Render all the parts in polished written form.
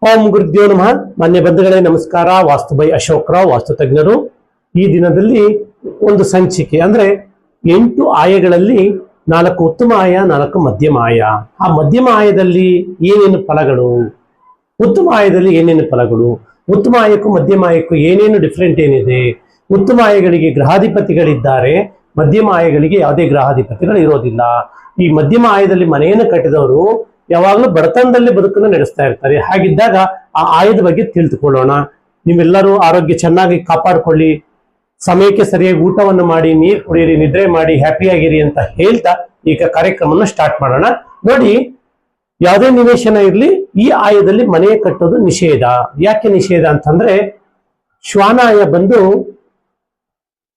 ಓಂ ಗುರುದೇವ ನಮಃ. ಮಾನ್ಯ ಬಂಧುಗಳೇ ನಮಸ್ಕಾರ. ವಾಸ್ತು ಬೈ ಅಶೋಕ್ ರಾವ್, ವಾಸ್ತು ತಜ್ಞರು. ಈ ದಿನದಲ್ಲಿ ಒಂದು ಸಂಚಿಕೆ ಅಂದ್ರೆ 8 ಆಯಗಳಲ್ಲಿ 4 ಉತ್ತಮ ಆಯ, 4 ಮಧ್ಯಮ ಆಯ. ಆ ಮಧ್ಯಮ ಆಯದಲ್ಲಿ ಏನೇನು ಫಲಗಳು, ಉತ್ತಮ ಆಯದಲ್ಲಿ ಏನೇನು ಫಲಗಳು, ಉತ್ತಮ ಆಯಕ್ಕೂ ಮಧ್ಯಮ ಆಯಕ್ಕೂ ಏನೇನು ಡಿಫ್ರೆಂಟ್ ಏನಿದೆ, ಉತ್ತಮ ಆಯಗಳಿಗೆ ಗ್ರಹಾಧಿಪತಿಗಳಿದ್ದಾರೆ, ಮಧ್ಯಮ ಆಯಗಳಿಗೆ ಯಾವುದೇ ಗ್ರಹಾಧಿಪತಿಗಳು ಇರೋದಿಲ್ಲ. ಈ ಮಧ್ಯಮ ಆಯದಲ್ಲಿ ಮನೆಯನ್ನು ಕಟ್ಟಿದವರು ಯಾವಾಗಲೂ ಬಡತನದಲ್ಲಿ ಬದುಕನ್ನು ನಡೆಸ್ತಾ ಇರ್ತಾರೆ. ಹಾಗಿದ್ದಾಗ ಆ ಆಯದ ಬಗ್ಗೆ ತಿಳಿದುಕೊಳ್ಳೋಣ. ನೀವೆಲ್ಲರೂ ಆರೋಗ್ಯ ಚೆನ್ನಾಗಿ ಕಾಪಾಡಿಕೊಳ್ಳಿ, ಸಮಯಕ್ಕೆ ಸರಿಯಾಗಿ ಊಟವನ್ನು ಮಾಡಿ, ನೀರು ಕುಡಿಯಿರಿ, ನಿದ್ರೆ ಮಾಡಿ, ಹ್ಯಾಪಿಯಾಗಿರಿ ಅಂತ ಹೇಳ್ತಾ ಈಗ ಕಾರ್ಯಕ್ರಮವನ್ನು ಸ್ಟಾರ್ಟ್ ಮಾಡೋಣ. ನೋಡಿ, ಯಾವುದೇ ನಿವೇಶನ ಇರಲಿ, ಈ ಆಯದಲ್ಲಿ ಮನೆ ಕಟ್ಟೋದು ನಿಷೇಧ. ಯಾಕೆ ನಿಷೇಧ ಅಂತಂದ್ರೆ, ಶ್ವಾನಾಯ ಬಂದು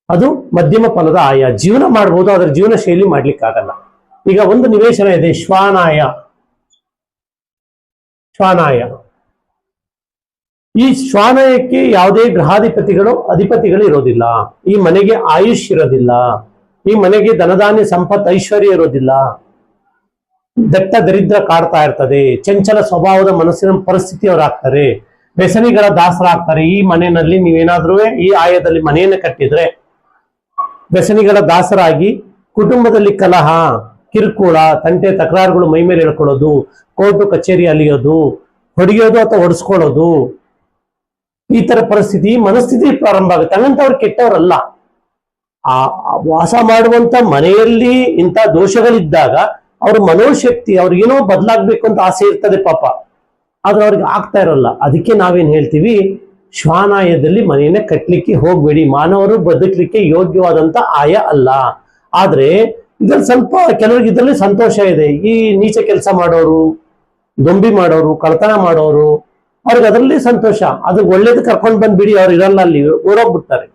ಅದು ಮಧ್ಯಮ ಫಲದ ಆಯ. ಜೀವನ ಮಾಡ್ಬೋದು, ಅದರ ಜೀವನ ಶೈಲಿ ಮಾಡ್ಲಿಕ್ಕಾಗಲ್ಲ. ಈಗ ಒಂದು ನಿವೇಶನ ಇದೆ, ಶ್ವಾನಾಯ. ಈ ಶ್ವಾನಾಯಕ್ಕೆ ಯಾವುದೇ ಗ್ರಹಾಧಿಪತಿಗಳು ಅಧಿಪತಿಗಳು ಇರೋದಿಲ್ಲ. ಈ ಮನೆಗೆ ಆಯುಷ್ ಇರೋದಿಲ್ಲ. ಈ ಮನೆಗೆ ಧನಧಾನ್ಯ ಸಂಪತ್ತು ಐಶ್ವರ್ಯ ಇರೋದಿಲ್ಲ. ದಟ್ಟ ದರಿದ್ರ ಕಾಡ್ತಾ ಇರ್ತದೆ. ಚಂಚಲ ಸ್ವಭಾವದ ಮನಸ್ಸಿನ ಪರಿಸ್ಥಿತಿಯವರಾಗ್ತಾರೆ. ವ್ಯಸನಿಗಳ ದಾಸರಾಗ್ತಾರೆ. ಈ ಮನೆಯಲ್ಲಿ ನೀವೇನಾದ್ರೂ ಈ ಆಯದಲ್ಲಿ ಮನೆಯನ್ನು ಕಟ್ಟಿದ್ರೆ ವ್ಯಸನಿಗಳ ದಾಸರಾಗಿ ಕುಟುಂಬದಲ್ಲಿ ಕಲಹ, ಕಿರುಕುಳ, ತಂಟೆ ತಕರಾರುಗಳು ಮೈ ಮೇಲೆ ಹೇಳ್ಕೊಳ್ಳೋದು, ಕೋರ್ಟು ಕಚೇರಿ ಅಲಿಯೋದು, ಹೊಡೆಯೋದು ಅಥವಾ ಹೊಡೆಸ್ಕೊಳ್ಳೋದು, ಈ ತರ ಪರಿಸ್ಥಿತಿ ಮನಸ್ಥಿತಿ ಪ್ರಾರಂಭ ಆಗುತ್ತೆ. ಹಂಗಂತವ್ರು ಕೆಟ್ಟವರಲ್ಲ. ಆ ವಾಸ ಮಾಡುವಂತ ಮನೆಯಲ್ಲಿ ಇಂಥ ದೋಷಗಳಿದ್ದಾಗ ಅವ್ರ ಮನೋಶಕ್ತಿ, ಅವ್ರಿಗೇನೋ ಬದಲಾಗ್ಬೇಕು ಅಂತ ಆಸೆ ಇರ್ತದೆ ಪಾಪ, ಆದ್ರೆ ಅವ್ರಿಗೆ ಆಗ್ತಾ ಇರೋಲ್ಲ. ಅದಕ್ಕೆ ನಾವೇನ್ ಹೇಳ್ತೀವಿ, ಶ್ವಾನಾಯದಲ್ಲಿ ಮನೆಯನ್ನ ಕಟ್ಲಿಕ್ಕೆ ಹೋಗ್ಬೇಡಿ. ಮಾನವರು ಬದುಕಲಿಕ್ಕೆ ಯೋಗ್ಯವಾದಂತ ಆಯ ಅಲ್ಲ. ಆದ್ರೆ ಇದ್ರಲ್ಲಿ ಸ್ವಲ್ಪ ಕೆಲವರಿಗೆ ಇದರಲ್ಲಿ ಸಂತೋಷ ಇದೆ. ಈ ನೀಚ ಕೆಲಸ ಮಾಡೋರು, ದೊಂಬಿ ಮಾಡೋರು, ಕಳ್ತನ ಮಾಡೋರು, ಅವ್ರಿಗೆ ಅದರಲ್ಲಿ ಸಂತೋಷ. ಅದು ಒಳ್ಳೇದು ಕರ್ಕೊಂಡು ಬಂದ್ಬಿಡಿ, ಅವ್ರು ಇರಲ್ಲ, ಅಲ್ಲಿ ಓಡೋಗ್ಬಿಡ್ತಾರೆ.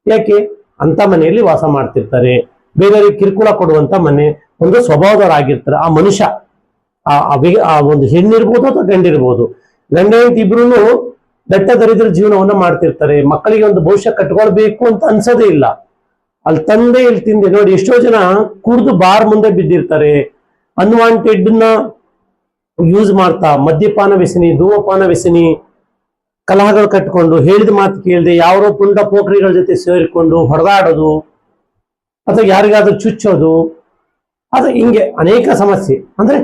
ಯಾಕೆ? ಅಂತ ಮನೆಯಲ್ಲಿ ವಾಸ ಮಾಡ್ತಿರ್ತಾರೆ. ಬೇರೆಯವ್ರಿಗೆ ಕಿರುಕುಳ ಕೊಡುವಂತ ಮನೆ, ಒಂದು ಸ್ವಭಾವದವರಾಗಿರ್ತಾರೆ ಆ ಮನುಷ್ಯ. ಆ ಒಂದು ಹೆಣ್ಣಿರ್ಬೋದು ಅಥವಾ ಗಂಡಿರ್ಬೋದು, ಗಂಡ ಹೆಂಡತಿ ಇಬ್ರು ದಟ್ಟ ದರಿದ್ರ ಜೀವನವನ್ನ ಮಾಡ್ತಿರ್ತಾರೆ. ಮಕ್ಕಳಿಗೆ ಒಂದು ಭವಿಷ್ಯ ಕಟ್ಕೊಳ್ಬೇಕು ಅಂತ ಅನ್ಸೋದೇ ಇಲ್ಲ. ಅಲ್ಲಿ ತಂದೆ ಇಲ್ಲಿ ತಿಂದೆ. ನೋಡಿ, ಎಷ್ಟೋ ಜನ ಕುಡಿದು ಬಾರ್ ಮುಂದೆ ಬಿದ್ದಿರ್ತಾರೆ. ಅನ್ವಾಂಟೆಡ್ ನ ಯೂಸ್ ಮಾಡ್ತಾ ಮದ್ಯಪಾನ ವ್ಯಸನಿ, ಧೂಮಪಾನ ವ್ಯಸನಿ, ಕಲಹಗಳು ಕಟ್ಕೊಂಡು, ಹೇಳಿದ ಮಾತು ಕೇಳದೆ ಯಾರೋ ಪುಂಡ ಪೋಖ್ರಿಗಳ ಜೊತೆ ಸೇರಿಕೊಂಡು ಹೊಡೆದಾಡೋದು ಅಥವಾ ಯಾರಿಗಾದ್ರೂ ಚುಚ್ಚೋದು, ಅದು ಹಿಂಗೆ ಅನೇಕ ಸಮಸ್ಯೆ. ಅಂದ್ರೆ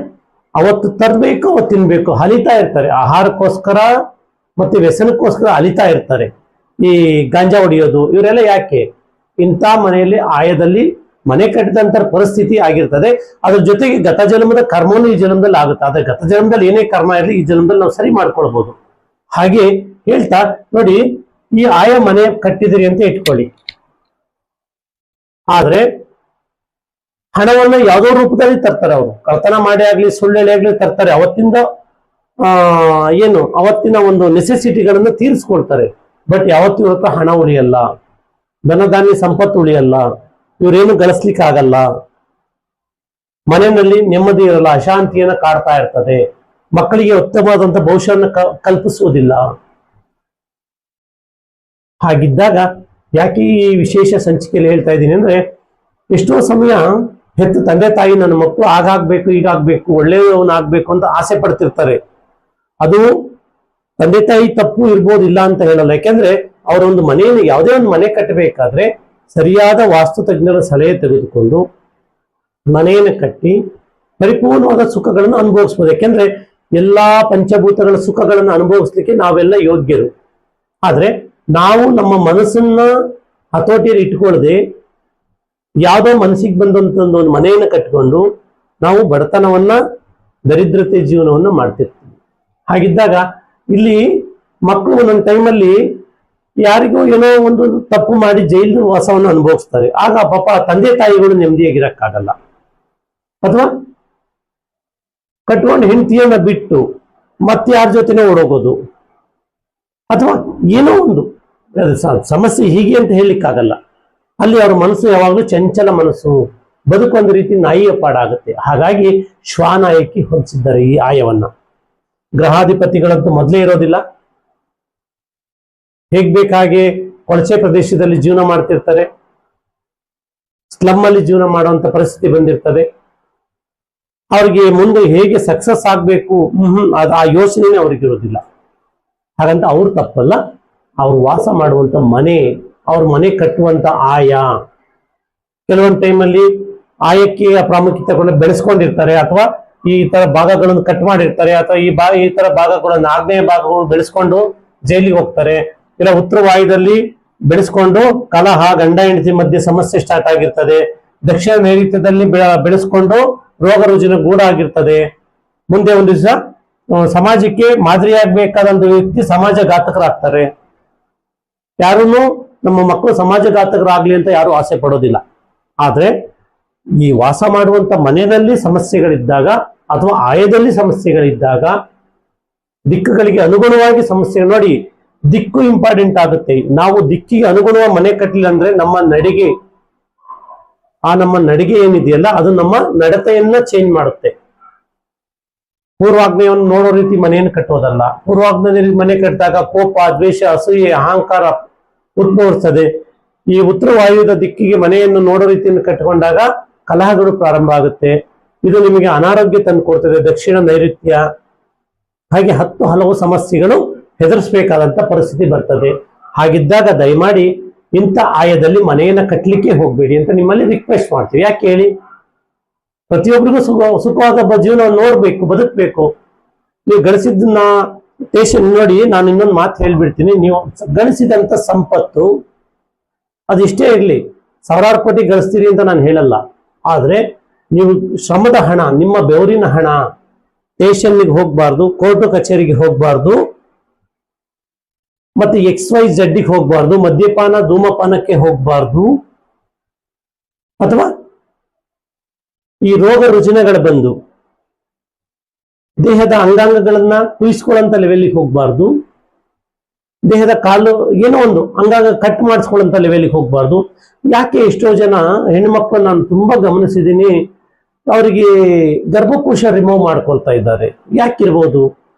ಅವತ್ತು ತರಬೇಕು, ಅವತ್ತು ತಿನ್ಬೇಕು, ಅಲಿತಾ ಇರ್ತಾರೆ. ಆಹಾರಕ್ಕೋಸ್ಕರ ಮತ್ತೆ ವ್ಯಸನಕ್ಕೋಸ್ಕರ ಅಲಿತಾ ಇರ್ತಾರೆ. ಈ ಗಾಂಜಾ ಹೊಡೆಯೋದು, ಇವರೆಲ್ಲ ಯಾಕೆ? ಇಂಥ ಮನೆಯಲ್ಲಿ ಆಯದಲ್ಲಿ ಮನೆ ಕಟ್ಟಿದಂತ ಪರಿಸ್ಥಿತಿ ಆಗಿರ್ತದೆ. ಅದ್ರ ಜೊತೆಗೆ ಗತ ಜನ್ಮದ ಕರ್ಮವನ್ನು ಈ ಜನ್ಮದಲ್ಲಿ ಆಗುತ್ತೆ. ಆದ್ರೆ ಗತ ಜನ್ಮದಲ್ಲಿ ಏನೇ ಕರ್ಮ ಇರಲಿ, ಈ ಜನ್ಮದಲ್ಲಿ ನಾವು ಸರಿ ಮಾಡ್ಕೊಳ್ಬಹುದು. ಹಾಗೆ ಹೇಳ್ತಾ ನೋಡಿ, ಈ ಆಯ ಮನೆ ಕಟ್ಟಿದಿರಿ ಅಂತ ಇಟ್ಕೊಳ್ಳಿ. ಆದ್ರೆ ಹಣವನ್ನ ಯಾವುದೋ ರೂಪದಲ್ಲಿ ತರ್ತಾರೆ. ಅವರು ಕಳ್ತನ ಮಾಡಿ ಆಗ್ಲಿ, ಸುಳ್ಳೆಳೆ ಆಗ್ಲಿ ತರ್ತಾರೆ. ಅವತ್ತಿನ ಒಂದು ನೆಸೆಸಿಟಿಗಳನ್ನು ತೀರಿಸ್ಕೊಳ್ತಾರೆ. ಬಟ್ ಯಾವತ್ತೂ ಇವತ್ತು ಹಣ ಉಳಿಯಲ್ಲ, ಧನಧಾನ್ಯ ಸಂಪತ್ತು ಉಳಿಯಲ್ಲ, ಇವರೇನು ಗಳಿಸ್ಲಿಕ್ಕೆ ಆಗಲ್ಲ. ಮನೆಯಲ್ಲಿ ನೆಮ್ಮದಿ ಇರಲ್ಲ, ಅಶಾಂತಿಯನ್ನ ಕಾಡ್ತಾ ಇರ್ತದೆ. ಮಕ್ಕಳಿಗೆ ಉತ್ತಮವಾದಂತ ಭವಿಷ್ಯವನ್ನು ಕಲ್ಪಿಸುವುದಿಲ್ಲ. ಹಾಗಿದ್ದಾಗ ಯಾಕೆ ಈ ವಿಶೇಷ ಸಂಚಿಕೆಯಲ್ಲಿ ಹೇಳ್ತಾ ಇದ್ದೀನಿ ಅಂದ್ರೆ, ಎಷ್ಟೋ ಸಮಯ ಹೆತ್ತು ತಂದೆ ತಾಯಿ ನನ್ನ ಮಕ್ಕಳು ಆಗಾಗ್ಬೇಕು, ಈಗಾಗ್ಬೇಕು, ಒಳ್ಳೆಯವನಾಗ್ಬೇಕು ಅಂತ ಆಸೆ ಪಡ್ತಿರ್ತಾರೆ. ಅದು ತಂದೆ ತಾಯಿ ತಪ್ಪು ಇರ್ಬೋದು, ಇಲ್ಲ ಅಂತ ಹೇಳಲ್ಲ. ಯಾಕೆಂದ್ರೆ ಅವರೊಂದು ಮನೆಯನ್ನು, ಯಾವುದೇ ಒಂದು ಮನೆ ಕಟ್ಟಬೇಕಾದ್ರೆ ಸರಿಯಾದ ವಾಸ್ತು ತಜ್ಞರ ಸಲಹೆ ತೆಗೆದುಕೊಂಡು ಮನೆಯನ್ನು ಕಟ್ಟಿ ಪರಿಪೂರ್ಣವಾದ ಸುಖಗಳನ್ನು ಅನುಭವಿಸ್ಬೋದು. ಯಾಕೆಂದ್ರೆ ಎಲ್ಲಾ ಪಂಚಭೂತಗಳ ಸುಖಗಳನ್ನು ಅನುಭವಿಸ್ಲಿಕ್ಕೆ ನಾವೆಲ್ಲ ಯೋಗ್ಯರು. ಆದ್ರೆ ನಾವು ನಮ್ಮ ಮನಸ್ಸನ್ನ ಹತೋಟಿಯಲ್ಲಿ ಇಟ್ಕೊಳ್ಳದೆ ಯಾವುದೋ ಮನಸ್ಸಿಗೆ ಬಂದಂತ ಒಂದು ಮನೆಯನ್ನು ಕಟ್ಕೊಂಡು ನಾವು ಬಡತನವನ್ನ, ದರಿದ್ರತೆ ಜೀವನವನ್ನ ಮಾಡ್ತಿರ್ತೀವಿ. ಹಾಗಿದ್ದಾಗ ಇಲ್ಲಿ ಮಕ್ಕಳು ಒಂದೊಂದು ಟೈಮಲ್ಲಿ ಯಾರಿಗೂ ಏನೋ ಒಂದು ತಪ್ಪು ಮಾಡಿ ಜೈಲು ವಾಸವನ್ನು ಅನುಭವಿಸ್ತಾರೆ. ಆಗ ಪಾಪ ತಂದೆ ತಾಯಿಗಳು ನೆಮ್ಮದಿಯಾಗಿರಕ್ಕಾಗಲ್ಲ. ಅಥವಾ ಕಟ್ಕೊಂಡು ಹೆಂಡತಿಯನ್ನ ಬಿಟ್ಟು ಮತ್ತೆ ಯಾರ ಜೊತೆನೋ ಓಡೋಗೋದು, ಅಥವಾ ಏನೋ ಒಂದು ಸಮಸ್ಯೆ ಹೀಗೆ ಅಂತ ಹೇಳಲಿಕ್ಕಾಗಲ್ಲ. ಅಲ್ಲಿ ಅವ್ರ ಮನಸ್ಸು ಯಾವಾಗಲೂ ಚಂಚಲ ಮನಸ್ಸು, ಬದುಕೊಂದು ರೀತಿ ನಾಯಿಯ ಪಾಡಾಗುತ್ತೆ. ಹಾಗಾಗಿ ಶ್ವಾನಾಯಕ್ಕೆ ಹೊಂದಿಸಿದ್ದಾರೆ ಈ ಆಯವನ್ನ. ಗ್ರಹಾಧಿಪತಿಗಳಂತೂ ಮೊದಲೇ ಇರೋದಿಲ್ಲ. ಹೇಗ್ ಬೇಕಾಗೆ ಕೊಳಚೆ ಪ್ರದೇಶದಲ್ಲಿ ಜೀವನ ಮಾಡ್ತಿರ್ತಾರೆ, ಸ್ಲಮ್ ಅಲ್ಲಿ ಜೀವನ ಮಾಡುವಂತ ಪರಿಸ್ಥಿತಿ ಬಂದಿರ್ತದೆ. ಅವ್ರಿಗೆ ಮುಂದೆ ಹೇಗೆ ಸಕ್ಸಸ್ ಆಗ್ಬೇಕು ಅದು ಆ ಯೋಚನೆನೇ ಅವ್ರಿಗೆ ಇರೋದಿಲ್ಲ. ಹಾಗಂತ ಅವ್ರು ತಪ್ಪಲ್ಲ. ಅವ್ರು ವಾಸ ಮಾಡುವಂತ ಮನೆ, ಅವ್ರ ಮನೆ ಕಟ್ಟುವಂತ ಆಯ, ಕೆಲವೊಂದು ಟೈಮಲ್ಲಿ ಆಯಕ್ಕೆ ಪ್ರಾಮುಖ್ಯತೆ ಕೊಂಡು ಬೆಳೆಸ್ಕೊಂಡಿರ್ತಾರೆ, ಅಥವಾ ಈ ತರ ಭಾಗಗಳನ್ನು ಕಟ್ ಮಾಡಿರ್ತಾರೆ, ಅಥವಾ ಈ ತರ ಭಾಗಗಳನ್ನು ಆಗ್ನೇಯ ಭಾಗಗಳು ಬೆಳೆಸ್ಕೊಂಡು ಜೈಲಿಗೆ ಹೋಗ್ತಾರೆ. ಇಲ್ಲ ಉತ್ತರ ವಾಯುದಲ್ಲಿ ಬೆಳೆಸ್ಕೊಂಡು ಕಲಹ, ಗಂಡ ಹೆಂಡತಿ ಮಧ್ಯೆ ಸಮಸ್ಯೆ ಸ್ಟಾರ್ಟ್ ಆಗಿರ್ತದೆ. ದಕ್ಷಿಣ ನೈಋತ್ಯದಲ್ಲಿ ಬೆಳೆಸ್ಕೊಂಡು ರೋಗ ರುಜಿನ ಗೂಡಾಗಿರ್ತದೆ. ಮುಂದೆ ಒಂದು ದಿವಸ ಸಮಾಜಕ್ಕೆ ಮಾದರಿಯಾಗಬೇಕಾದಂತ ವ್ಯಕ್ತಿ ಸಮಾಜ ಘಾತಕರಾಗ್ತಾರೆ. ಯಾರನ್ನು ನಮ್ಮ ಮಕ್ಕಳು ಸಮಾಜ ಘಾತಕರಾಗ್ಲಿ ಅಂತ ಯಾರು ಆಸೆ ಪಡೋದಿಲ್ಲ. ಆದ್ರೆ ಈ ವಾಸ ಮಾಡುವಂತ ಮನೆಯಲ್ಲಿ ಸಮಸ್ಯೆಗಳಿದ್ದಾಗ ಅಥವಾ ಆಯದಲ್ಲಿ ಸಮಸ್ಯೆಗಳಿದ್ದಾಗ, ದಿಕ್ಕುಗಳಿಗೆ ಅನುಗುಣವಾಗಿ ಸಮಸ್ಯೆ ನೋಡಿ, ದಿಕ್ಕು ಇಂಪಾರ್ಟೆಂಟ್ ಆಗುತ್ತೆ. ನಾವು ದಿಕ್ಕಿಗೆ ಅನುಗುಣವಾಗಿ ಮನೆ ಕಟ್ಟಲಿಲ್ಲ ಅಂದ್ರೆ ನಮ್ಮ ನಡಿಗೆ ಏನಿದೆಯಲ್ಲ ಅದು ನಮ್ಮ ನಡತೆಯನ್ನ ಚೇಂಜ್ ಮಾಡುತ್ತೆ. ಪೂರ್ವಾಗ್ನೇಯವನ್ನು ನೋಡೋ ರೀತಿ ಮನೆಯನ್ನು ಕಟ್ಟೋದಲ್ಲ. ಪೂರ್ವಾಗ್ನೇಯ ಮನೆ ಕಟ್ಟಿದಾಗ ಕೋಪ, ದ್ವೇಷ, ಅಸೂಯೆ, ಅಹಂಕಾರ ಉದ್ಭವಿಸ್ತದೆ. ಈ ಉತ್ತರ ವಾಯುದ ದಿಕ್ಕಿಗೆ ಮನೆಯನ್ನು ನೋಡೋ ರೀತಿಯನ್ನು ಕಟ್ಟಿಕೊಂಡಾಗ ಕಲಹಗಳು ಪ್ರಾರಂಭ ಆಗುತ್ತೆ. ಇದು ನಿಮಗೆ ಅನಾರೋಗ್ಯ ತಂದು ಕೊಡ್ತದೆ. ದಕ್ಷಿಣ ನೈಋತ್ಯ ಹಾಗೆ ಹಲವು ಸಮಸ್ಯೆಗಳು ಹೆದರಿಸಬೇಕಾದಂತ ಪರಿಸ್ಥಿತಿ ಬರ್ತದೆ. ಹಾಗಿದ್ದಾಗ ದಯಮಾಡಿ ಇಂಥ ಆಯದಲ್ಲಿ ಮನೆಯನ್ನ ಕಟ್ಟಲಿಕ್ಕೆ ಹೋಗ್ಬೇಡಿ ಅಂತ ನಿಮ್ಮಲ್ಲಿ ರಿಕ್ವೆಸ್ಟ್ ಮಾಡ್ತೀವಿ. ಯಾಕೆ ಹೇಳಿ, ಪ್ರತಿಯೊಬ್ಬರಿಗೂ ಸುಖವಾದ ಜೀವನವನ್ನು ನೋಡ್ಬೇಕು, ಬದುಕಬೇಕು. ನೀವು ಗಳಿಸಿದ್ದನ್ನ ಟೇಷನ್ ನೋಡಿ. ನಾನು ಇನ್ನೊಂದು ಮಾತು ಹೇಳ್ಬಿಡ್ತೀನಿ. ನೀವು ಗಳಿಸಿದಂತ ಸಂಪತ್ತು ಅದಿಷ್ಟೇ ಇರಲಿ, ಸಾವಿರಾರು ಕೋಟಿ ಗಳಿಸ್ತೀರಿ ಅಂತ ನಾನು ಹೇಳಲ್ಲ. ಆದ್ರೆ ನೀವು ಶ್ರಮದ ಹಣ, ನಿಮ್ಮ ಬೆವರಿನ ಹಣ ಸ್ಟೇಷನ್ಗೆ ಹೋಗ್ಬಾರ್ದು, ಕೋರ್ಟು ಕಚೇರಿಗೆ ಹೋಗ್ಬಾರ್ದು, ಮತ್ತೆ XYZ ಗೆ ಹೋಗ್ಬಾರ್ದು, ಮದ್ಯಪಾನ ಧೂಮಪಾನಕ್ಕೆ ಹೋಗ್ಬಾರ್ದು, ಅಥವಾ ಈ ರೋಗ ರುಜಿನಗಳು ಬಂದು ದೇಹದ ಅಂಗಾಂಗಗಳನ್ನ ಕುಯಿಸ್ಕೊಳ್ಳಂತ ಲೆವೆಲ್ಗೆ ಹೋಗ್ಬಾರ್ದು, ದೇಹದ ಕಾಲು ಏನೋ ಒಂದು ಅಂಗಾಂಗ ಕಟ್ ಮಾಡಿಸ್ಕೊಳ್ಳಂತ ಲೆವೆಲ್ಗೆ ಹೋಗ್ಬಾರ್ದು. ಯಾಕೆ ಎಷ್ಟೋ ಜನ ಹೆಣ್ಮಕ್ಳು ನಾನು ತುಂಬಾ ಗಮನಿಸಿದ್ದೀನಿ, ಅವರಿಗೆ ಗರ್ಭಕೋಶ ರಿಮೂವ್ ಮಾಡ್ಕೊಳ್ತಾ ಇದ್ದಾರೆ. ಯಾಕಿರ್ಬೋದು?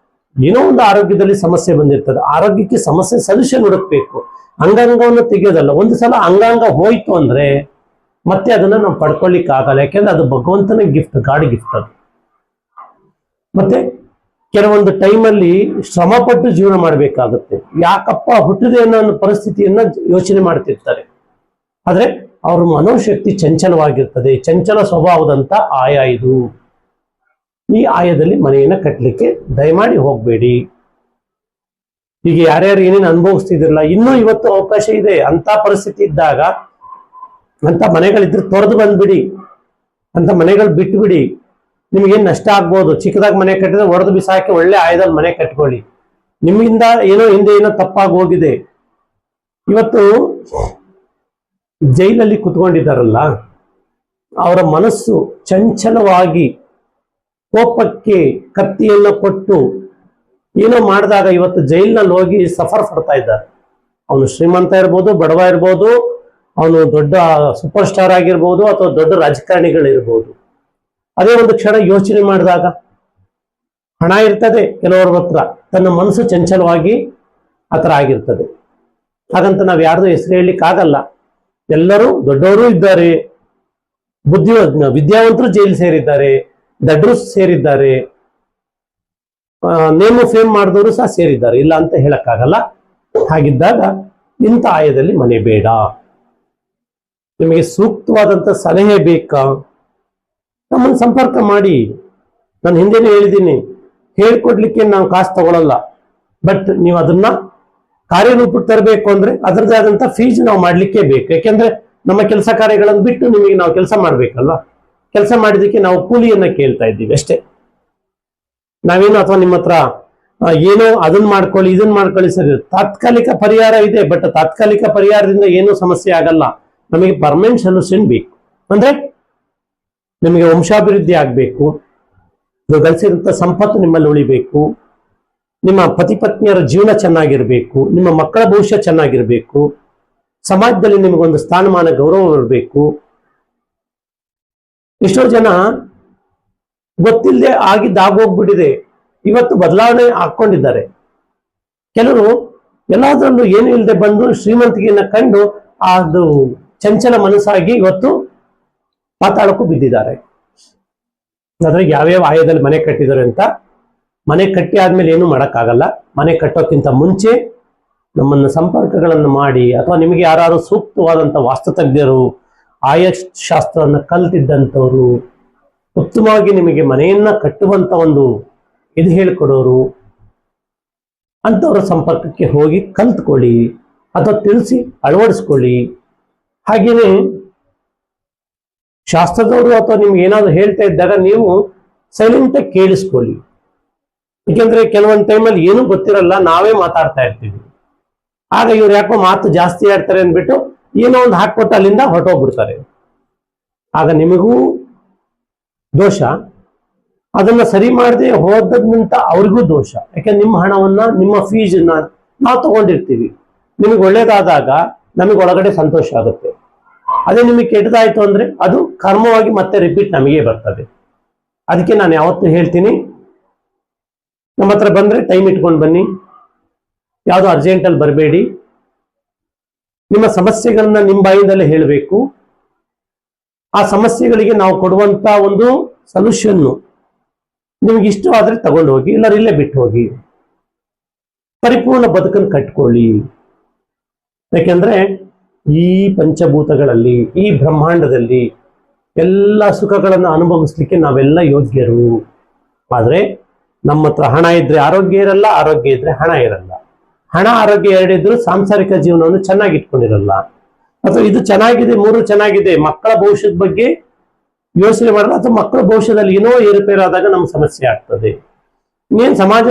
ಏನೋ ಒಂದು ಆರೋಗ್ಯದಲ್ಲಿ ಸಮಸ್ಯೆ ಬಂದಿರ್ತದೆ. ಆರೋಗ್ಯಕ್ಕೆ ಸಮಸ್ಯೆ ಸೊಲ್ಯೂಷನ್ ಹುಡುಕ್ಬೇಕು, ಅಂಗಾಂಗವನ್ನು ತೆಗೆಯೋದಲ್ಲ. ಒಂದು ಸಲ ಅಂಗಾಂಗ ಹೋಯ್ತು ಅಂದ್ರೆ ಮತ್ತೆ ಅದನ್ನ ನಾವು ಪಡ್ಕೊಳ್ಳಿಕ್ಕೆ ಆಗಲ್ಲ. ಯಾಕೆಂದ್ರೆ ಅದು ಭಗವಂತನ ಗಿಫ್ಟ್, ಗಾಡ್ ಗಿಫ್ಟ್ ಅದು. ಮತ್ತೆ ಕೆಲವೊಂದು ಟೈಮಲ್ಲಿ ಶ್ರಮ ಪಟ್ಟು ಜೀವನ ಮಾಡಬೇಕಾಗುತ್ತೆ. ಯಾಕಪ್ಪ ಹುಟ್ಟಿದೆ ಅನ್ನೋ ಪರಿಸ್ಥಿತಿಯನ್ನ ಯೋಚನೆ ಮಾಡ್ತಿರ್ತಾರೆ. ಆದ್ರೆ ಅವ್ರ ಮನೋಶಕ್ತಿ ಚಂಚಲವಾಗಿರ್ತದೆ. ಚಂಚಲ ಸ್ವಭಾವದಂತ ಆಯ ಇದು. ಈ ಆಯದಲ್ಲಿ ಮನೆಯನ್ನ ಕಟ್ಟಲಿಕ್ಕೆ ದಯಮಾಡಿ ಹೋಗ್ಬೇಡಿ. ಈಗ ಯಾರ್ಯಾರು ಏನೇನು ಅನುಭವಿಸ್ತಿದಿರಲ್ಲ, ಇನ್ನೂ ಇವತ್ತು ಅವಕಾಶ ಇದೆ. ಅಂತ ಪರಿಸ್ಥಿತಿ ಇದ್ದಾಗ ಅಂತ ಮನೆಗಳಿದ್ರೆ ತೊರೆದು ಬಂದ್ಬಿಡಿ, ಅಂತ ಮನೆಗಳು ಬಿಟ್ಟು ಬಿಡಿ. ನಿಮ್ಗೇನು ನಷ್ಟ ಆಗ್ಬೋದು. ಚಿಕ್ಕದಾಗಿ ಮನೆ ಕಟ್ಟಿದ್ರೆ ಹೊಡೆದು ಬಿಸಾಕಿ ಒಳ್ಳೆ ಆಯದಲ್ಲಿ ಮನೆ ಕಟ್ಕೊಳ್ಳಿ. ನಿಮ್ಮಿಂದ ಹಿಂದೆ ಏನೋ ತಪ್ಪಾಗಿ ಹೋಗಿದೆ. ಇವತ್ತು ಜೈಲಲ್ಲಿ ಕುತ್ಕೊಂಡಿದ್ದಾರಲ್ಲ, ಅವರ ಮನಸ್ಸು ಚಂಚಲವಾಗಿ ಕೋಪಕ್ಕೆ ಕತ್ತಿಯನ್ನ ಕೊಟ್ಟು ಏನೋ ಮಾಡಿದಾಗ ಇವತ್ತು ಜೈಲಿನಲ್ಲಿ ಹೋಗಿ ಸಫರ್ ಪಡ್ತಾ ಇದ್ದಾರೆ. ಅವನು ಶ್ರೀಮಂತ ಇರ್ಬೋದು, ಬಡವ ಇರ್ಬೋದು, ಅವನು ದೊಡ್ಡ ಸೂಪರ್ ಸ್ಟಾರ್ ಆಗಿರ್ಬೋದು, ಅಥವಾ ದೊಡ್ಡ ರಾಜಕಾರಣಿಗಳಿರ್ಬೋದು. ಅದೇ ಒಂದು ಕ್ಷಣ ಯೋಚನೆ ಮಾಡಿದಾಗ ಹಣ ಇರ್ತದೆ ಕೆಲವರ ಹತ್ರ, ತನ್ನ ಮನಸ್ಸು ಚಂಚಲವಾಗಿ ಆತರ ಆಗಿರ್ತದೆ. ಹಾಗಂತ ನಾವು ಯಾರ್ದು ಹೆಸರು ಹೇಳಲಿಕ್ಕೆ ಆಗಲ್ಲ. ಎಲ್ಲರೂ ದೊಡ್ಡವರು ಇದ್ದಾರೆ, ವಿದ್ಯಾವಂತರು ಜೈಲು ಸೇರಿದ್ದಾರೆ, ದಡ್ರು ಸೇರಿದ್ದಾರೆ, ನೇಮು ಫೇಮ್ ಮಾಡಿದವರು ಸಹ ಸೇರಿದ್ದಾರೆ, ಇಲ್ಲ ಅಂತ ಹೇಳಕ್ಕಾಗಲ್ಲ. ಹಾಗಿದ್ದಾಗ ಇಂಥ ಆಯದಲ್ಲಿ ಮನೆ ಬೇಡ. ನಿಮಗೆ ಸೂಕ್ತವಾದಂತ ಸಲಹೆ ಬೇಕಾ? ನಮ್ಮನ್ನು ಸಂಪರ್ಕ ಮಾಡಿ. ನಾನು ಹಿಂದೆನೇ ಹೇಳಿದ್ದೀನಿ, ಹೇಳ್ಕೊಡ್ಲಿಕ್ಕೆ ನಾವು ಕಾಸು ತಗೊಳ್ಳಲ್ಲ. ಬಟ್ ನೀವು ಅದನ್ನ ಕಾರ್ಯರೂಪಕ್ಕೆ ತರಬೇಕು ಅಂದ್ರೆ ಅದರದೇ ಆದಂತ ಫೀಸ್ ನಾವು ಮಾಡ್ಲಿಕ್ಕೆ ಬೇಕು. ಯಾಕೆಂದ್ರೆ ನಮ್ಮ ಕೆಲಸ ಕಾರ್ಯಗಳನ್ನು ಬಿಟ್ಟು ನಿಮಗೆ ನಾವು ಕೆಲಸ ಮಾಡ್ಬೇಕಲ್ವಾ. ಕೆಲಸ ಮಾಡಿದಕ್ಕೆ ನಾವು ಕೂಲಿಯನ್ನ ಕೇಳ್ತಾ ಇದ್ದೀವಿ ಅಷ್ಟೇ. ನಾವೇನು ಅಥವಾ ನಿಮ್ಮ ಹತ್ರ ಏನೋ ಅದನ್ನ ಮಾಡ್ಕೊಳ್ಳಿ ಇದನ್ನ ಮಾಡ್ಕೊಳ್ಳಿ ಸರಿ, ತಾತ್ಕಾಲಿಕ ಪರಿಹಾರ ಇದೆ. ಬಟ್ ತಾತ್ಕಾಲಿಕ ಪರಿಹಾರದಿಂದ ಏನೂ ಸಮಸ್ಯೆ ಆಗಲ್ಲ. ನಮಗೆ ಪರ್ಮನೆಂಟ್ ಸೊಲ್ಯೂಷನ್ ಬೇಕು. ಅಂದ್ರೆ ನಿಮಗೆ ವಂಶಾಭಿವೃದ್ಧಿ ಆಗ್ಬೇಕು, ಗಳಿಸಿದಂತ ಸಂಪತ್ತು ನಿಮ್ಮಲ್ಲಿ ಉಳಿಬೇಕು, ನಿಮ್ಮ ಪತಿ ಪತ್ನಿಯರ ಜೀವನ ಚೆನ್ನಾಗಿರ್ಬೇಕು, ನಿಮ್ಮ ಮಕ್ಕಳ ಭವಿಷ್ಯ ಚೆನ್ನಾಗಿರ್ಬೇಕು, ಸಮಾಜದಲ್ಲಿ ನಿಮಗೊಂದು ಸ್ಥಾನಮಾನ ಗೌರವ ಇರಬೇಕು. ಎಷ್ಟೋ ಜನ ಗೊತ್ತಿಲ್ಲದೆ ಆಗಿದ್ದಾಗೋಗ್ಬಿಟ್ಟಿದೆ, ಇವತ್ತು ಬದಲಾವಣೆ ಹಾಕೊಂಡಿದ್ದಾರೆ. ಕೆಲವರು ಎಲ್ಲಾದ್ರಲ್ಲೂ ಏನು ಇಲ್ಲದೆ ಬಂದು ಶ್ರೀಮಂತಿಕೆಯನ್ನ ಕಂಡು ಅದು ಚಂಚಲ ಮನಸ್ಸಾಗಿ ಇವತ್ತು ಪಾತಾಳಕ್ಕೂ ಬಿದ್ದಿದ್ದಾರೆ. ಅದ್ರಾಗ ಯಾವ್ಯಾವ ಆಯದಲ್ಲಿ ಮನೆ ಕಟ್ಟಿದ್ದಾರೆ ಅಂತ. ಮನೆ ಕಟ್ಟಿ ಆದ್ಮೇಲೆ ಏನು ಮಾಡೋಕ್ಕಾಗಲ್ಲ. ಮನೆ ಕಟ್ಟೋಕ್ಕಿಂತ ಮುಂಚೆ ನಮ್ಮನ್ನು ಸಂಪರ್ಕಗಳನ್ನು ಮಾಡಿ, ಅಥವಾ ನಿಮಗೆ ಯಾರು ಸೂಕ್ತವಾದಂಥ ವಾಸ್ತುತಜ್ಞರು, ಆಯಶಾಸ್ತ್ರವನ್ನು ಕಲ್ತಿದ್ದಂಥವ್ರು, ಉತ್ತಮವಾಗಿ ನಿಮಗೆ ಮನೆಯನ್ನ ಕಟ್ಟುವಂತ ಒಂದು ಇದು ಹೇಳಿಕೊಡೋರು ಅಂಥವ್ರ ಸಂಪರ್ಕಕ್ಕೆ ಹೋಗಿ ಕಲ್ತ್ಕೊಳ್ಳಿ ಅಥವಾ ತಿಳಿಸಿ ಅಳವಡಿಸ್ಕೊಳ್ಳಿ. ಹಾಗೇನೆ ಶಾಸ್ತ್ರದವರು ಅಥವಾ ನಿಮ್ಗೆ ಏನಾದ್ರು ಹೇಳ್ತಾ ಇದ್ದಾಗ ನೀವು ಸೈಲೆಂಟಾಗಿ ಕೇಳಿಸ್ಕೊಳ್ಳಿ. ಯಾಕೆಂದ್ರೆ ಕೆಲವೊಂದು ಟೈಮಲ್ಲಿ ಏನೂ ಗೊತ್ತಿರಲ್ಲ, ನಾವೇ ಮಾತಾಡ್ತಾ ಇರ್ತೀವಿ. ಆಗ ಇವ್ರು ಯಾಕೋ ಮಾತು ಜಾಸ್ತಿ ಆಡ್ತಾರೆ ಅಂದ್ಬಿಟ್ಟು ಏನೋ ಒಂದು ಹಾಕ್ಕೊಟ್ಟು ಅಲ್ಲಿಂದ ಹೊರಟೋಗ್ಬಿಡ್ತಾರೆ. ಆಗ ನಿಮಗೂ ದೋಷ, ಅದನ್ನ ಸರಿ ಮಾಡದೆ ಹೋದದ್ನಿಂತ ಅವ್ರಿಗೂ ದೋಷ. ಯಾಕೆ ನಿಮ್ಮ ಹಣವನ್ನ, ನಿಮ್ಮ ಫೀಸನ್ನ ನಾವು ತಗೊಂಡಿರ್ತೀವಿ. ನಿಮಗೆ ಒಳ್ಳೇದಾದಾಗ ನಮಗೆ ಒಳಗಡೆ ಸಂತೋಷ ಆಗುತ್ತೆ. ಅದೇ ನಿಮಗೆ ಕೆಟ್ಟದಾಯ್ತು ಅಂದ್ರೆ ಅದು ಕರ್ಮವಾಗಿ ಮತ್ತೆ ರಿಪೀಟ್ ನಮಗೆ ಬರ್ತದೆ. ಅದಕ್ಕೆ ನಾನು ಯಾವತ್ತೂ ಹೇಳ್ತೀನಿ, ನಮ್ಮ ಹತ್ರ ಬಂದ್ರೆ ಟೈಮ್ ಇಟ್ಕೊಂಡು ಬನ್ನಿ, ಯಾವುದು ಅರ್ಜೆಂಟಲ್ಲಿ ಬರಬೇಡಿ. ನಿಮ್ಮ ಸಮಸ್ಯೆಗಳನ್ನ ನಿಮ್ಮ ಬಾಯಿಂದಲೇ ಹೇಳಬೇಕು. ಆ ಸಮಸ್ಯೆಗಳಿಗೆ ನಾವು ಕೊಡುವಂತ ಒಂದು ಸೊಲ್ಯೂಷನ್ನು ನಿಮ್ಗೆ ಇಷ್ಟವಾದ್ರೆ ತಗೊಂಡು ಹೋಗಿ, ಇಲ್ಲ ಇಲ್ಲೇ ಬಿಟ್ಟು ಹೋಗಿ. ಪರಿಪೂರ್ಣ ಬದುಕನ್ನು ಕಟ್ಕೊಳ್ಳಿ. ಯಾಕೆಂದ್ರೆ ಈ ಪಂಚಭೂತಗಳಲ್ಲಿ, ಈ ಬ್ರಹ್ಮಾಂಡದಲ್ಲಿ ಎಲ್ಲ ಸುಖಗಳನ್ನು ಅನುಭವಿಸ್ಲಿಕ್ಕೆ ನಾವೆಲ್ಲ ಯೋಗ್ಯರು. ಆದ್ರೆ ನಮ್ಮ ಹತ್ರ ಹಣ ಇದ್ರೆ ಆರೋಗ್ಯ ಇರಲ್ಲ, ಆರೋಗ್ಯ ಇದ್ರೆ ಹಣ ಇರಲ್ಲ. ಹಣ ಆರೋಗ್ಯ ಎರಡಿದ್ರು ಸಾಂಸಾರಿಕ ಜೀವನವನ್ನು ಚೆನ್ನಾಗಿ ಇಟ್ಕೊಂಡಿರಲ್ಲ. ಅಥವಾ ಇದು ಚೆನ್ನಾಗಿದೆ, ಮೂರು ಚೆನ್ನಾಗಿದೆ, ಮಕ್ಕಳ ಭವಿಷ್ಯದ ಬಗ್ಗೆ ಯೋಚನೆ ಮಾಡಲ್ಲ, ಅಥವಾ ಮಕ್ಕಳ ಭವಿಷ್ಯದಲ್ಲಿ ಏನೋ ಏರುಪೇರಾದಾಗ ನಮ್ಗೆ ಸಮಸ್ಯೆ ಆಗ್ತದೆ. ಇನ್ನೇನು ಸಮಾಜ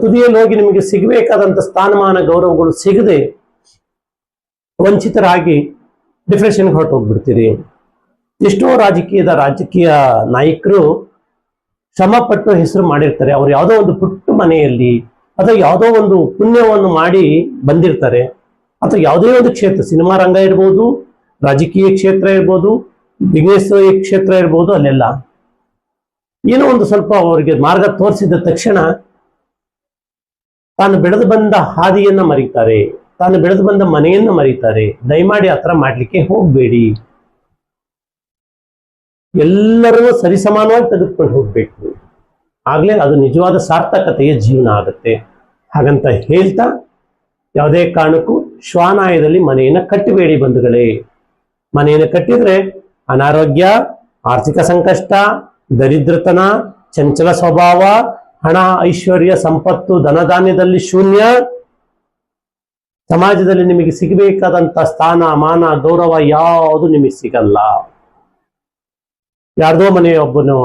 ತುದಿಯಲ್ಲಿ ಹೋಗಿ ನಿಮಗೆ ಸಿಗಬೇಕಾದಂತ ಸ್ಥಾನಮಾನ ಗೌರವಗಳು ಸಿಗದೆ ವಂಚಿತರಾಗಿ ಡಿಪ್ರೆಷನ್ಗೆ ಹೊರಟೋಗ್ಬಿಡ್ತೀರಿ. ಎಷ್ಟೋ ರಾಜಕೀಯ ನಾಯಕರು ಶ್ರಮಪಟ್ಟು ಹೆಸರು ಮಾಡಿರ್ತಾರೆ. ಅವ್ರು ಯಾವುದೋ ಒಂದು ಪುಟ್ಟ ಮನೆಯಲ್ಲಿ ಅಥವಾ ಯಾವುದೋ ಒಂದು ಪುಣ್ಯವನ್ನು ಮಾಡಿ ಬಂದಿರ್ತಾರೆ. ಅಥವಾ ಯಾವುದೇ ಒಂದು ಕ್ಷೇತ್ರ, ಸಿನಿಮಾ ರಂಗ ಇರ್ಬೋದು, ರಾಜಕೀಯ ಕ್ಷೇತ್ರ ಇರ್ಬೋದು, ಬಿಸ್ನೆಸ್ ಕ್ಷೇತ್ರ ಇರ್ಬೋದು, ಅಲ್ಲೆಲ್ಲ ಏನೋ ಒಂದು ಸ್ವಲ್ಪ ಅವರಿಗೆ ಮಾರ್ಗ ತೋರಿಸಿದ ತಕ್ಷಣ ತಾನು ಬೆಳೆದು ಬಂದ ಹಾದಿಯನ್ನ ಮರೀತಾರೆ, ತಾನು ಬೆಳೆದು ಬಂದ ಮನೆಯನ್ನ ಮರೀತಾರೆ. ದಯಮಾಡಿ ಆ ಥರ ಮಾಡ್ಲಿಕ್ಕೆ ಹೋಗ್ಬೇಡಿ. ಎಲ್ಲರೂ ಸರಿಸಮಾನವಾಗಿ ತೆಗೆದುಕೊಂಡು ಹೋಗ್ಬೇಕು. ಆಗ್ಲೇ ಅದು ನಿಜವಾದ ಸಾರ್ಥಕತೆಯ ಜೀವನ ಆಗುತ್ತೆ. ಹಾಗಂತ ಹೇಳ್ತಾ, ಯಾವುದೇ ಕಾರಣಕ್ಕೂ ಶ್ವಾನಾಯದಲ್ಲಿ ಮನೆಯನ್ನ ಕಟ್ಟಬೇಡಿ ಬಂಧುಗಳೇ. ಮನೆಯನ್ನು ಕಟ್ಟಿದ್ರೆ ಅನಾರೋಗ್ಯ, ಆರ್ಥಿಕ ಸಂಕಷ್ಟ, ದರಿದ್ರತನ, ಚಂಚಲ ಸ್ವಭಾವ, ಹಣ, ಐಶ್ವರ್ಯ, ಸಂಪತ್ತು, ಧನಧಾನ್ಯದಲ್ಲಿ ಶೂನ್ಯ, ಸಮಾಜದಲ್ಲಿ ನಿಮಗೆ ಸಿಗಬೇಕಾದಂತ ಸ್ಥಾನ, ಮಾನ, ಗೌರವ ಯಾವುದು ನಿಮಗೆ ಸಿಗಲ್ಲ. ಯಾರ್ದೋ ಒಬ್ಬನು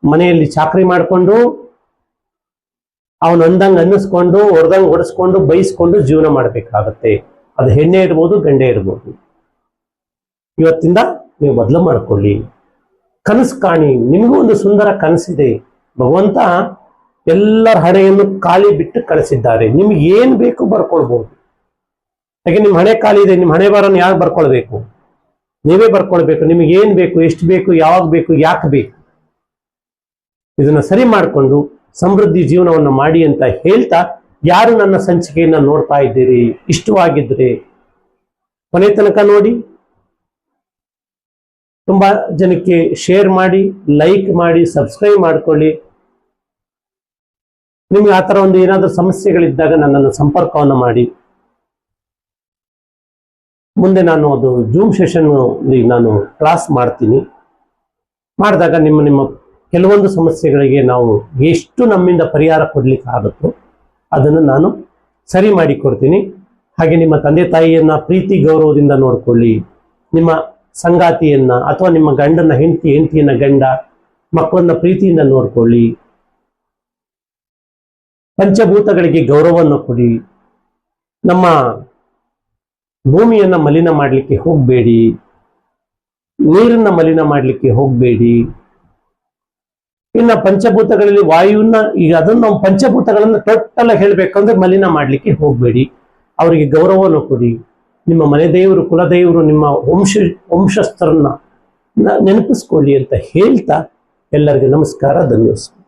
ಮನೆಯಲ್ಲಿ ಚಾಕರಿ ಮಾಡಿಕೊಂಡು ಅವನು ಅಂದಂಗೆ ಅನ್ನಿಸ್ಕೊಂಡು, ಹೊಡೆದಂಗೆ ಹೊಡೆಸ್ಕೊಂಡು, ಬೈಸ್ಕೊಂಡು ಜೀವನ ಮಾಡಬೇಕಾಗತ್ತೆ. ಅದು ಹೆಣ್ಣೆ ಇರ್ಬೋದು, ಗಂಡೆ ಇರ್ಬೋದು. ಇವತ್ತಿಂದ ನೀವು ಬದಲು ಮಾಡ್ಕೊಳ್ಳಿ. ಕನಸು ಕಾಣಿ. ನಿಮಗೂ ಒಂದು ಸುಂದರ ಕನಸಿದೆ. ಭಗವಂತ ಎಲ್ಲರ ಹಣೆಯನ್ನು ಖಾಲಿ ಬಿಟ್ಟು ಕಳಿಸಿದ್ದಾರೆ. ನಿಮ್ಗೆ ಏನ್ ಬೇಕು ಬರ್ಕೊಳ್ಬಹುದು. ಯಾಕೆ ನಿಮ್ಮ ಹಣೆ ಖಾಲಿ ಇದೆ, ನಿಮ್ಮ ಹಣೆ ಬರನ್ನು ಯಾರು ಬರ್ಕೊಳ್ಬೇಕು? ನೀವೇ ಬರ್ಕೊಳ್ಬೇಕು. ನಿಮಗೆ ಏನ್ ಬೇಕು, ಎಷ್ಟು ಬೇಕು, ಯಾವಾಗ ಬೇಕು, ಯಾಕೆ ಬೇಕು, ಇದನ್ನ ಸರಿ ಮಾಡಿಕೊಂಡು ಸಮೃದ್ಧಿ ಜೀವನವನ್ನು ಮಾಡಿ ಅಂತ ಹೇಳ್ತಾ, ಯಾರು ನನ್ನ ಸಂಚಿಕೆಯನ್ನ ನೋಡ್ತಾ ಇದ್ದೀರಿ, ಇಷ್ಟವಾಗಿದ್ರೆ ಕೊನೆ ತನಕ ನೋಡಿ, ತುಂಬಾ ಜನಕ್ಕೆ ಶೇರ್ ಮಾಡಿ, ಲೈಕ್ ಮಾಡಿ, ಸಬ್ಸ್ಕ್ರೈಬ್ ಮಾಡ್ಕೊಳ್ಳಿ. ನಿಮ್ಗೆ ಆ ಥರ ಒಂದು ಏನಾದರೂ ಸಮಸ್ಯೆಗಳಿದ್ದಾಗ ನನ್ನನ್ನು ಸಂಪರ್ಕವನ್ನು ಮಾಡಿ. ಮುಂದೆ ನಾನು ಅದು ಜೂಮ್ ಸೆಷನ್ ನಾನು ಕ್ಲಾಸ್ ಮಾಡ್ತೀನಿ. ಮಾಡಿದಾಗ ನಿಮ್ಮ ಕೆಲವೊಂದು ಸಮಸ್ಯೆಗಳಿಗೆ ನಾವು ಎಷ್ಟು ನಮ್ಮಿಂದ ಪರಿಹಾರ ಕೊಡ್ಲಿಕ್ಕೆ ಆಗುತ್ತೋ ಅದನ್ನು ನಾನು ಸರಿ ಮಾಡಿ ಕೊಡ್ತೀನಿ. ಹಾಗೆ ನಿಮ್ಮ ತಂದೆ ತಾಯಿಯನ್ನ ಪ್ರೀತಿ ಗೌರವದಿಂದ ನೋಡ್ಕೊಳ್ಳಿ. ನಿಮ್ಮ ಸಂಗಾತಿಯನ್ನ ಅಥವಾ ನಿಮ್ಮ ಗಂಡನ ಹೆಂಡತಿಯನ್ನ ಗಂಡ, ಮಕ್ಕಳನ್ನ ಪ್ರೀತಿಯಿಂದ ನೋಡ್ಕೊಳ್ಳಿ. ಪಂಚಭೂತಗಳಿಗೆ ಗೌರವವನ್ನು ಕೊಡಿ. ನಮ್ಮ ಭೂಮಿಯನ್ನ ಮಲಿನ ಮಾಡಲಿಕ್ಕೆ ಹೋಗಬೇಡಿ, ನೀರನ್ನ ಮಲಿನ ಮಾಡಲಿಕ್ಕೆ ಹೋಗಬೇಡಿ. ಇನ್ನು ಪಂಚಭೂತಗಳಲ್ಲಿ ವಾಯುವನ್ನ, ಈಗ ಅದನ್ನು ನಾವು ಪಂಚಭೂತಗಳನ್ನ ಟೋಟಲ್ ಹೇಳ್ಬೇಕಂದ್ರೆ ಮಲಿನ ಮಾಡಲಿಕ್ಕೆ ಹೋಗಬೇಡಿ. ಅವರಿಗೆ ಗೌರವವನ್ನು ಕೊಡಿ. ನಿಮ್ಮ ಮನೆ ದೇವರು, ಕುಲದೇವರು, ನಿಮ್ಮ ವಂಶಸ್ಥರನ್ನ ನೆನಪಿಸ್ಕೊಳ್ಳಿ ಅಂತ ಹೇಳ್ತಾ ಎಲ್ಲರಿಗೂ ನಮಸ್ಕಾರ, ಧನ್ಯವಾದ.